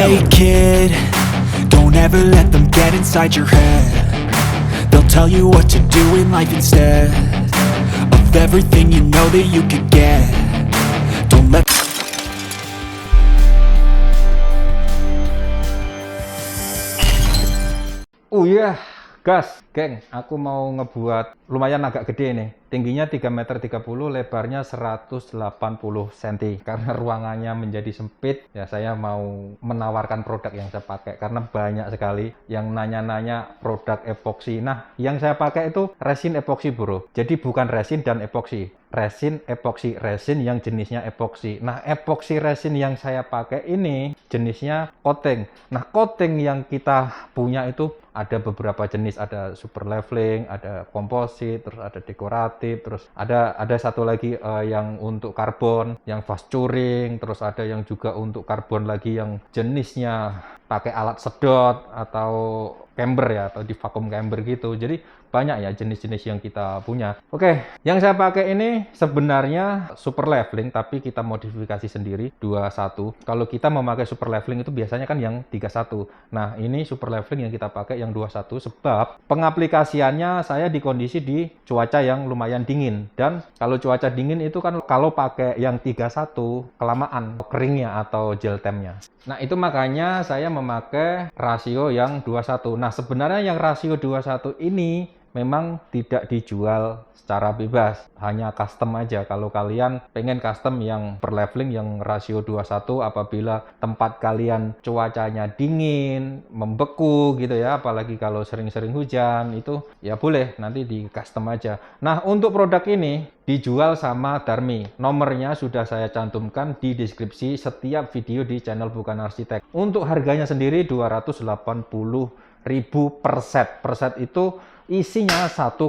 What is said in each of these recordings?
Hey kid, don't ever let them get inside your head. They'll tell you what to do in life instead of everything you know that you could get. Don't let Oh iya, gas, geng. Aku mau ngebuat lumayan agak gede nih. Tingginya 3,30 m, lebarnya 180 cm. Karena ruangannya menjadi sempit, ya saya mau menawarkan produk yang saya pakai. Karena banyak sekali yang nanya-nanya produk epoksi. Nah, yang saya pakai itu resin epoksi, bro. Jadi bukan resin dan epoksi. Resin epoksi, resin yang jenisnya epoksi. Nah, epoksi resin yang saya pakai ini jenisnya coating. Nah, coating yang kita punya itu ada beberapa jenis, ada super leveling, ada komposit, terus ada dekoratif, terus ada satu lagi yang untuk karbon, yang fast curing, terus ada yang juga untuk karbon lagi yang jenisnya pakai alat sedot atau camber ya, atau di vacuum camber gitu. Jadi banyak ya jenis-jenis yang kita punya. Oke, yang saya pakai ini sebenarnya super leveling, tapi kita modifikasi sendiri 21. Kalau kita memakai super leveling itu biasanya kan yang 31. Nah, ini super leveling yang kita pakai yang 21 sebab pengaplikasiannya saya di kondisi di cuaca yang lumayan dingin. Dan kalau cuaca dingin itu kan kalau pakai yang 31 kelamaan keringnya atau gel temnya. Nah, itu makanya saya memakai rasio yang 21. Nah, sebenarnya yang rasio 21 ini memang tidak dijual secara bebas, hanya custom aja. Kalau kalian pengen custom yang per leveling yang rasio 21 apabila tempat kalian cuacanya dingin, membeku gitu ya, apalagi kalau sering-sering hujan, itu ya boleh nanti di custom aja. Nah, untuk produk ini dijual sama Darmi. Nomornya sudah saya cantumkan di deskripsi setiap video di channel Bukan Arsitek. Untuk harganya sendiri 280.000 per set. Per set itu isinya 1,5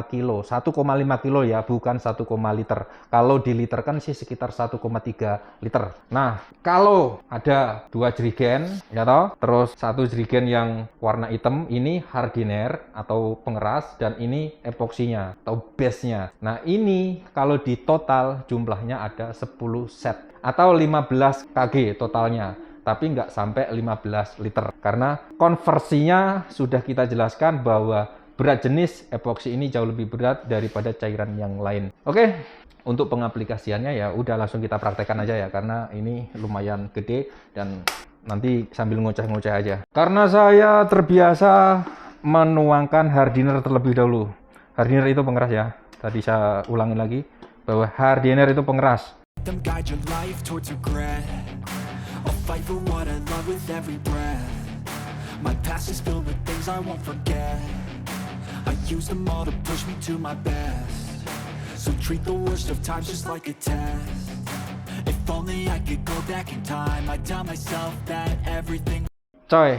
kilo. 1,5 kilo ya, bukan 1, liter. Kalau diliterkan sih sekitar 1,3 liter. Nah, kalau ada 2 jerigen, ya toh, terus 1 jerigen yang warna hitam, ini hardener atau pengeras, dan ini epoksinya atau base-nya. Nah, ini kalau di total jumlahnya ada 10 set atau 15 kg totalnya. Tapi nggak sampai 15 liter. Karena konversinya sudah kita jelaskan bahwa berat jenis epoksi ini jauh lebih berat daripada cairan yang lain. Oke, untuk pengaplikasiannya ya udah langsung kita praktekkan aja ya, karena ini lumayan gede dan nanti sambil ngoceh-ngoceh aja. Karena saya terbiasa menuangkan hardener terlebih dahulu. Hardener itu pengeras ya. Tadi saya ulangi lagi bahwa hardener itu pengeras. them guide your life towards regret. I'll fight for what I love with every breath. My past is filled with things I won't forget. I use them all to push me to my best. So treat the worst of times just like a test. If only I could go back in time, I'd tell myself that everything. Coy,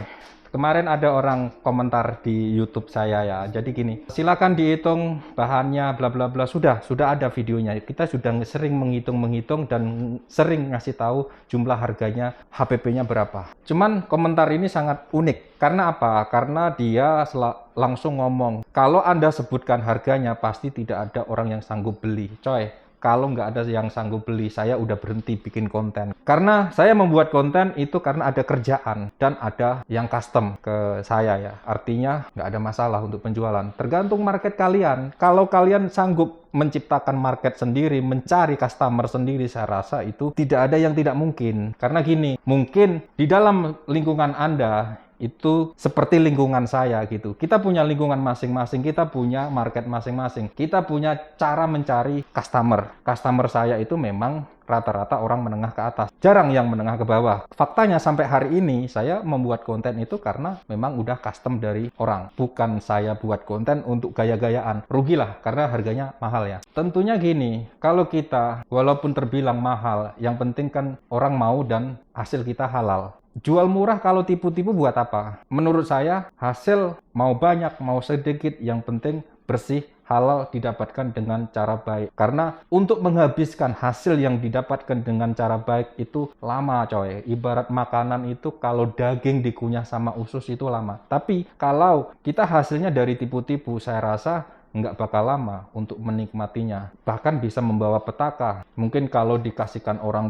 kemarin ada orang komentar di YouTube saya ya. Jadi gini, silakan dihitung bahannya bla bla bla. Sudah ada videonya. Kita sudah sering menghitung dan sering ngasih tahu jumlah harganya, HPP-nya berapa. Cuman komentar ini sangat unik. Karena apa? Karena dia langsung ngomong, kalau Anda sebutkan harganya pasti tidak ada orang yang sanggup beli. Coy, kalau nggak ada yang sanggup beli, saya udah berhenti bikin konten. Karena saya membuat konten itu karena ada kerjaan dan ada yang custom ke saya ya. Artinya nggak ada masalah untuk penjualan. Tergantung market kalian. Kalau kalian sanggup menciptakan market sendiri, mencari customer sendiri, saya rasa itu tidak ada yang tidak mungkin. Karena gini, mungkin di dalam lingkungan Anda itu seperti lingkungan saya gitu. Kita punya lingkungan masing-masing, kita punya market masing-masing, kita punya cara mencari customer. Customer saya itu memang rata-rata orang menengah ke atas, jarang yang menengah ke bawah. Faktanya sampai hari ini saya membuat konten itu karena memang udah custom dari orang, bukan saya buat konten untuk gaya-gayaan. Rugilah karena harganya mahal ya. Tentunya gini, kalau kita walaupun terbilang mahal, yang penting kan orang mau dan hasil kita halal. Jual murah kalau tipu-tipu buat apa? Menurut saya, hasil mau banyak, mau sedikit, yang penting bersih, halal, didapatkan dengan cara baik. Karena untuk menghabiskan hasil yang didapatkan dengan cara baik itu lama, coy. Ibarat makanan itu kalau daging dikunyah sama usus itu lama. Tapi kalau kita hasilnya dari tipu-tipu, saya rasa nggak bakal lama untuk menikmatinya. Bahkan bisa membawa petaka. Mungkin kalau dikasihkan orang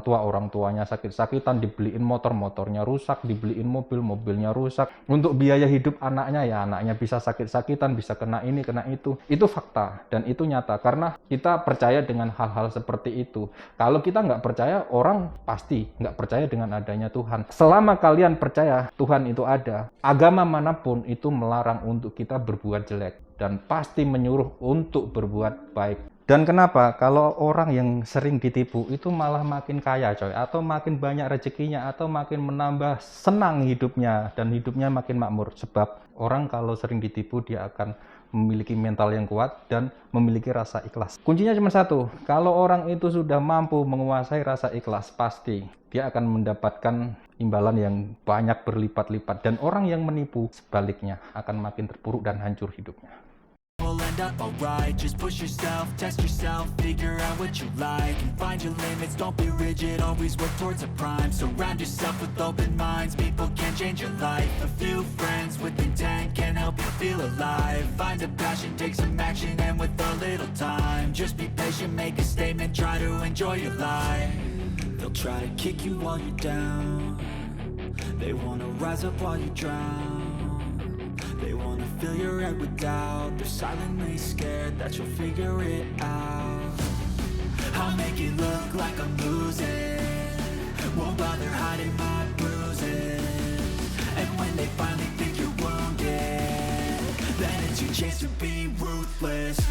tuanya sakit-sakitan, dibeliin motornya rusak, dibeliin mobilnya rusak. Untuk biaya hidup anaknya, ya anaknya bisa sakit-sakitan, bisa kena ini, kena itu. Itu fakta dan itu nyata karena kita percaya dengan hal-hal seperti itu. Kalau kita nggak percaya, orang pasti nggak percaya dengan adanya Tuhan. Selama kalian percaya Tuhan itu ada, agama manapun itu melarang untuk kita berbuat jelek dan pasti menyuruh untuk berbuat baik. Dan kenapa? Kalau orang yang sering ditipu itu malah makin kaya coy, atau makin banyak rezekinya, atau makin menambah senang hidupnya, dan hidupnya makin makmur. Sebab orang kalau sering ditipu dia akan memiliki mental yang kuat dan memiliki rasa ikhlas. Kuncinya cuma satu, kalau orang itu sudah mampu menguasai rasa ikhlas, pasti dia akan mendapatkan imbalan yang banyak berlipat-lipat. Dan orang yang menipu sebaliknya akan makin terpuruk dan hancur hidupnya. We'll end up alright. Just push yourself, test yourself, figure out what you like, and find your limits. Don't be rigid, always work towards a prime. Surround yourself with open minds. People can change your life. A few friends with intent can help you feel alive. Find a passion, take some action, and with a little time, just be patient, make a statement, try to enjoy your life. They'll try to kick you while you're down. They wanna rise up while you drown. They wanna fill your head with doubt. They're silently scared that you'll figure it out. I'll make it look like I'm losing, won't bother hiding my bruises. And when they finally think you're wounded, then it's your chance to be ruthless.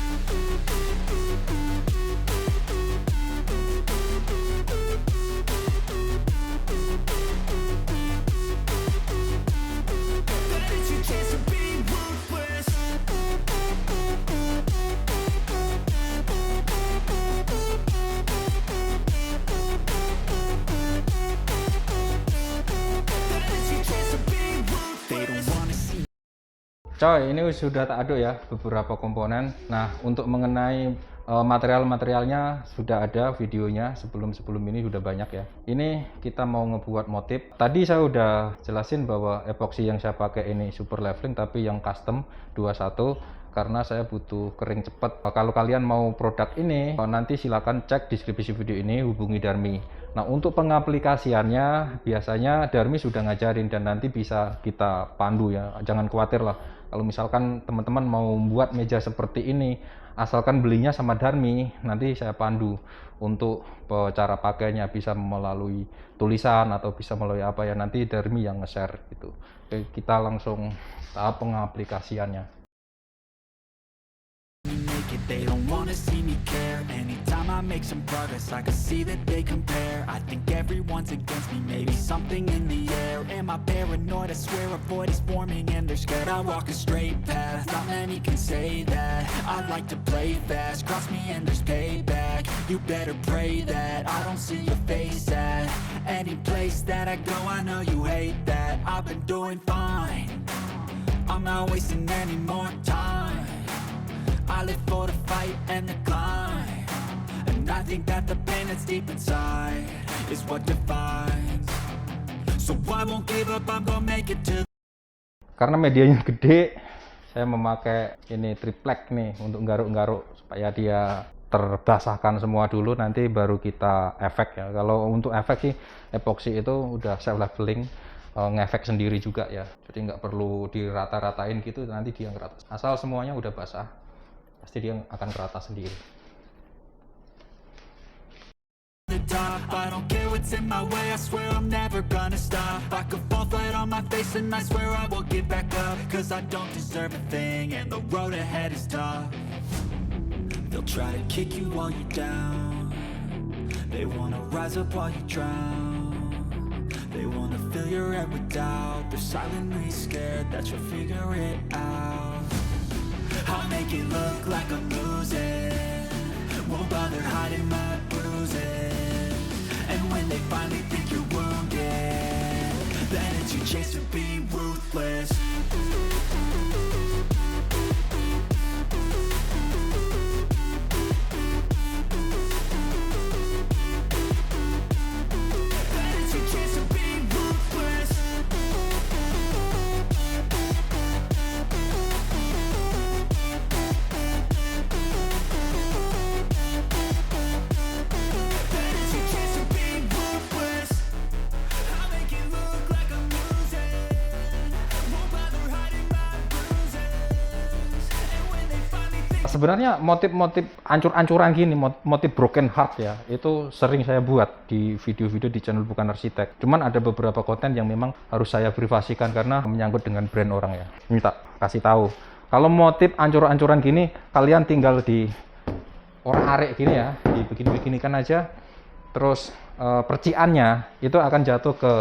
Coy, ini sudah tak aduk ya beberapa komponen. Nah, untuk mengenai material-materialnya sudah ada videonya, sebelum ini sudah banyak ya. Ini kita mau ngebuat motif. Tadi saya udah jelasin bahwa epoxy yang saya pakai ini super leveling tapi yang custom 21 karena saya butuh kering cepat. Kalau kalian mau produk ini, nanti silakan cek deskripsi video ini, hubungi Darmi. Nah, untuk pengaplikasiannya biasanya Darmi sudah ngajarin dan nanti bisa kita pandu ya. Jangan khawatir lah. Kalau misalkan teman-teman mau buat meja seperti ini, asalkan belinya sama Darmi, nanti saya pandu untuk cara pakainya, bisa melalui tulisan atau bisa melalui apa ya, nanti Darmi yang nge-share gitu. Oke, kita langsung tahap pengaplikasiannya. They don't wanna see me care. Anytime I make some progress, I can see that they compare. I think everyone's against me, maybe something in the air. Am I paranoid? I swear a void is forming and they're scared. I walk a straight path, not many can say that. I like to play fast, cross me and there's payback. You better pray that I don't see your face at any place that I go. I know you hate that. I've been doing fine, I'm not wasting any more time. I live for the fight and the climb, and I think that the pain that's deep inside is what defines. So I won't give up, I'm gonna make it to. Karena medianya gede, saya memakai ini triplek nih untuk garuk-garuk supaya dia terbasahkan semua dulu, nanti baru kita efek ya. Kalau untuk efek sih epoxy itu udah self leveling, ngefek sendiri juga ya, jadi nggak perlu dirata-ratain gitu, nanti dia ngerata. Asal semuanya udah basah, pasti dia akan kerata sendiri. I don't care what's in my way, I swear I'm never gonna stop. I could fall flat on my face and I swear I will get back up. Cause I don't deserve a thing and the road ahead is tough. They'll try to kick you while you're down. They wanna rise up while you drown. They wanna fill your head with doubt. They're silently scared that you'll figure it out. I'll make it look like I'm losing, won't bother hiding my bruises. And when they finally think you're wounded, then it's your chance to be ruthless. Sebenarnya motif-motif ancur-ancuran gini, motif broken heart ya, itu sering saya buat di video-video di channel Bukan Arsitek. Cuman ada beberapa konten yang memang harus saya privasikan karena menyangkut dengan brand orang ya. Ini tak kasih tahu. Kalau motif ancur-ancuran gini, kalian tinggal di orang-arek gini ya, dibegini-beginikan aja. Terus perciannya itu akan jatuh ke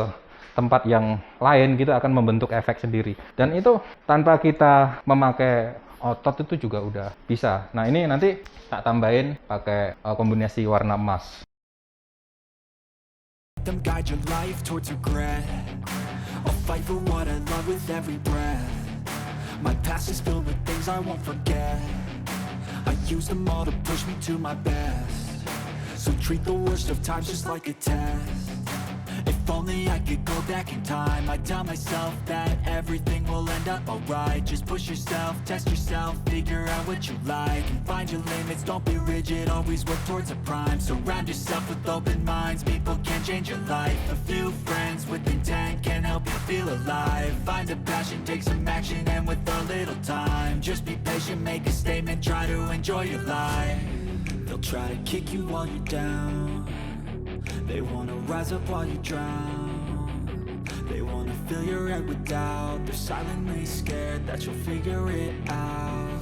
tempat yang lain gitu, akan membentuk efek sendiri. Dan itu tanpa kita memakai otot itu juga udah bisa. Nah ini nanti tak tambahin pakai kombinasi warna emas. Them guide your life towards regret. I'll fight for what I love with every breath. My past is filled with things I won't forget. I use them all to push me to my best. So treat the worst of times just like a test. If only I could go back in time, I'd tell myself that everything will end up alright. Just push yourself, test yourself, figure out what you like, and find your limits, don't be rigid, always work towards a prime. Surround yourself with open minds, people can change your life. A few friends with intent can help you feel alive. Find a passion, take some action, and with a little time, just be patient, make a statement, try to enjoy your life. They'll try to kick you while you're down. They wanna rise up while you drown. They wanna fill your head with doubt. They're silently scared that you'll figure it out.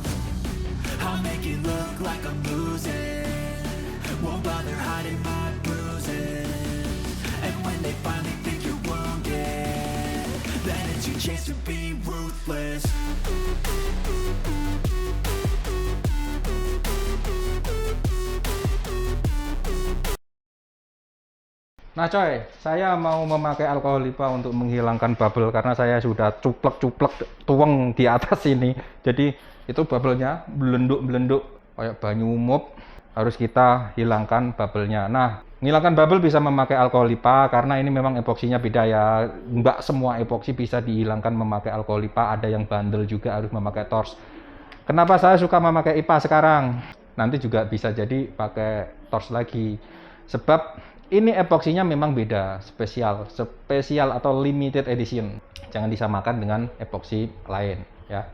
I'll make it look like I'm losing, won't bother hiding my bruises. And when they finally think you're wounded, then it's your chance to be ruthless. Nah coy, saya mau memakai alkohol LIPA untuk menghilangkan bubble karena saya sudah cuplek-cuplek tuang di atas ini. Jadi itu bubble-nya belenduk-belenduk kayak banyu mop, harus kita hilangkan bubble-nya. Nah, menghilangkan bubble bisa memakai alkohol LIPA karena ini memang epoksinya beda ya. Nggak semua epoksi bisa dihilangkan memakai alkohol LIPA, ada yang bandel juga harus memakai torch. Kenapa saya suka memakai IPA sekarang? Nanti juga bisa jadi pakai torch lagi. Sebab ini epoksinya memang beda, spesial atau limited edition. Jangan disamakan dengan epoksi lain ya.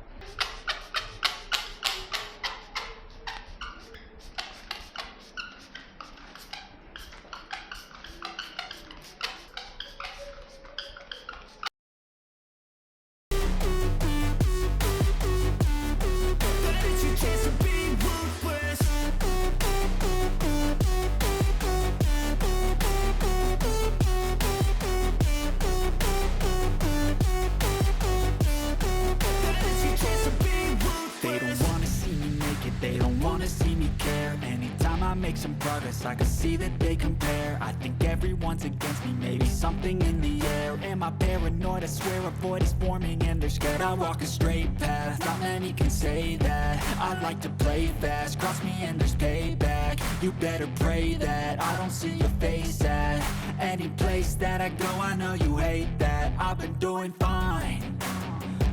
Make some progress, I can see that they compare. I think everyone's against me, maybe something in the air. Am I paranoid? I swear a void is forming and they're scared. I walk a straight path, not many can say that. I like to play fast, cross me and there's payback. You better pray that I don't see your face at any place that I go. I know you hate that. I've been doing fine,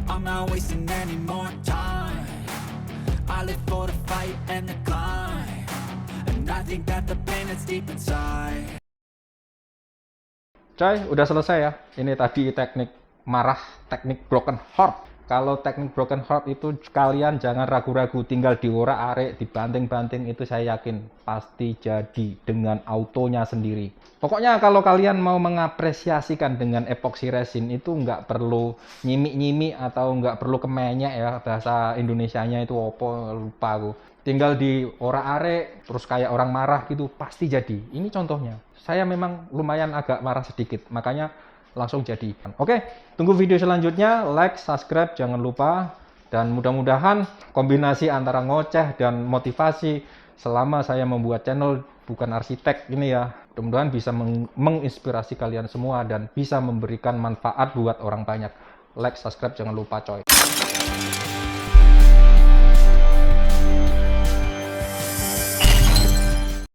I'm not wasting any more time. I live for the fight and the climb, and I think that the pain that's deep inside. Coy, udah selesai ya. Ini tadi teknik marah, teknik broken heart. Kalau teknik broken heart itu kalian jangan ragu-ragu, tinggal diorak-arik, dibanting-banting, itu saya yakin pasti jadi dengan autonya sendiri. Pokoknya kalau kalian mau mengapresiasikan dengan epoxy resin itu nggak perlu nyimik-nyimik atau nggak perlu kemenyek ya, bahasa Indonesianya itu opo lupa aku. Tinggal diorak-arik terus kayak orang marah gitu pasti jadi. Ini contohnya. Saya memang lumayan agak marah sedikit, makanya langsung jadi. Oke, tunggu video selanjutnya, like, subscribe, jangan lupa. Dan mudah-mudahan kombinasi antara ngoceh dan motivasi selama saya membuat channel Bukan Arsitek ini ya, mudah-mudahan bisa menginspirasi kalian semua dan bisa memberikan manfaat buat orang banyak. Like, subscribe, jangan lupa coy.